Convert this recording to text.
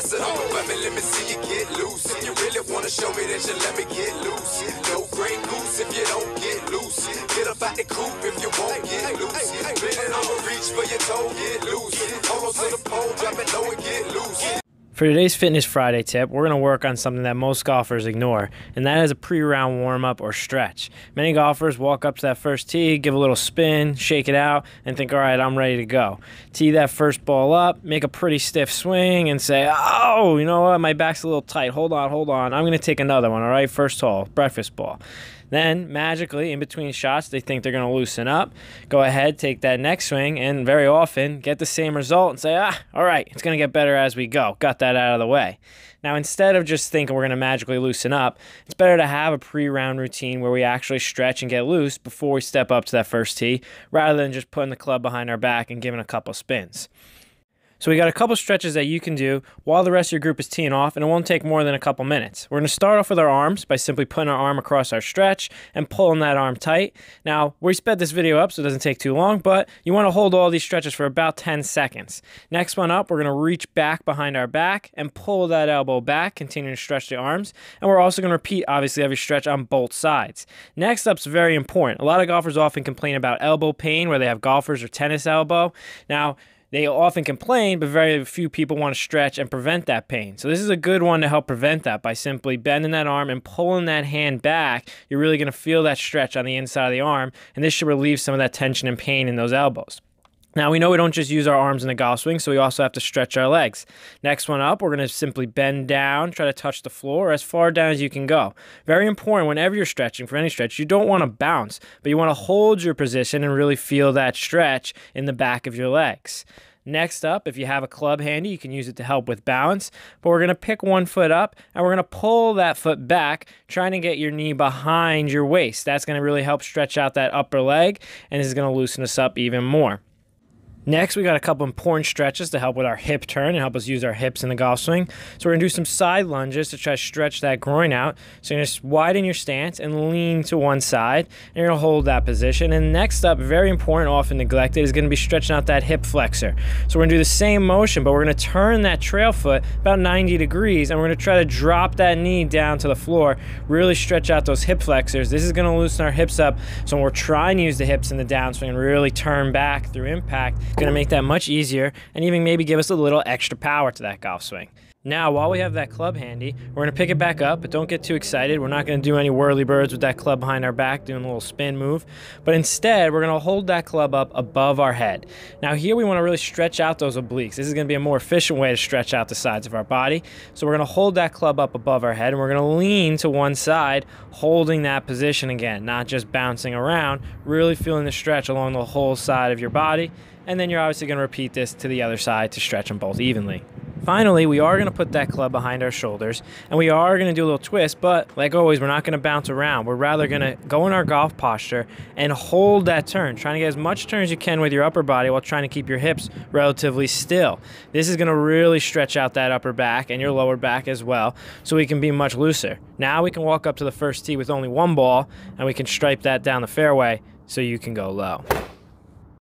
said, hold on, let me see you get loose. If you really wanna show me that you let me get loose. No gray goose if you don't get loose. Get up out the coop if you won't get loose. Bend over, reach for your toe, get loose. Hold on to the pole, drop it low and get loose. For today's Fitness Friday tip, we're going to work on something that most golfers ignore, and that is a pre-round warm-up or stretch. Many golfers walk up to that first tee, give a little spin, shake it out, and think, all right, I'm ready to go. Tee that first ball up, make a pretty stiff swing, and say, oh, you know what, my back's a little tight, hold on, I'm going to take another one, all right, first hole, breakfast ball. Then, magically, in between shots, they think they're going to loosen up. Go ahead, take that next swing, and very often get the same result and say, all right, it's going to get better as we go. Got that out of the way. Now, instead of just thinking we're going to magically loosen up, it's better to have a pre-round routine where we actually stretch and get loose before we step up to that first tee, rather than just putting the club behind our back and giving a couple spins. So we got a couple stretches that you can do while the rest of your group is teeing off, and it won't take more than a couple minutes. We're going to start off with our arms by simply putting our arm across our stretch and pulling that arm tight. Now, we sped this video up so it doesn't take too long, but you want to hold all these stretches for about 10 seconds. Next one up, we're going to reach back behind our back and pull that elbow back, continuing to stretch the arms. And we're also going to repeat, obviously, every stretch on both sides. Next up's very important. A lot of golfers often complain about elbow pain, where they have golfer's or tennis elbow. Now, they often complain, but very few people want to stretch and prevent that pain. So this is a good one to help prevent that by simply bending that arm and pulling that hand back. You're really going to feel that stretch on the inside of the arm, and this should relieve some of that tension and pain in those elbows. Now, we know we don't just use our arms in the golf swing, so we also have to stretch our legs. Next one up, we're going to simply bend down, try to touch the floor as far down as you can go. Very important, whenever you're stretching, for any stretch, you don't want to bounce, but you want to hold your position and really feel that stretch in the back of your legs. Next up, if you have a club handy, you can use it to help with balance, but we're going to pick one foot up and we're going to pull that foot back, trying to get your knee behind your waist. That's going to really help stretch out that upper leg, and this is going to loosen us up even more. Next, we got a couple important stretches to help with our hip turn and help us use our hips in the golf swing. So we're going to do some side lunges to try to stretch that groin out. So you're going to just widen your stance and lean to one side, and you're going to hold that position. And next up, very important, often neglected, is going to be stretching out that hip flexor. So we're going to do the same motion, but we're going to turn that trail foot about 90 degrees, and we're going to try to drop that knee down to the floor, really stretch out those hip flexors. This is going to loosen our hips up, so when we're trying to use the hips in the downswing and really turn back through impact, going to make that much easier and even maybe give us a little extra power to that golf swing. Now, while we have that club handy, we're going to pick it back up, but don't get too excited. We're not going to do any whirly birds with that club behind our back, doing a little spin move. But instead, we're going to hold that club up above our head. Now, here we want to really stretch out those obliques. This is going to be a more efficient way to stretch out the sides of our body. So we're going to hold that club up above our head, and we're going to lean to one side, holding that position again, not just bouncing around, really feeling the stretch along the whole side of your body. And then you're obviously going to repeat this to the other side to stretch them both evenly. Finally, we are going to put that club behind our shoulders, and we are going to do a little twist, but like always, we're not going to bounce around. We're rather going to go in our golf posture and hold that turn, trying to get as much turn as you can with your upper body while trying to keep your hips relatively still. This is going to really stretch out that upper back and your lower back as well, so we can be much looser. Now we can walk up to the first tee with only one ball, and we can stripe that down the fairway so you can go low.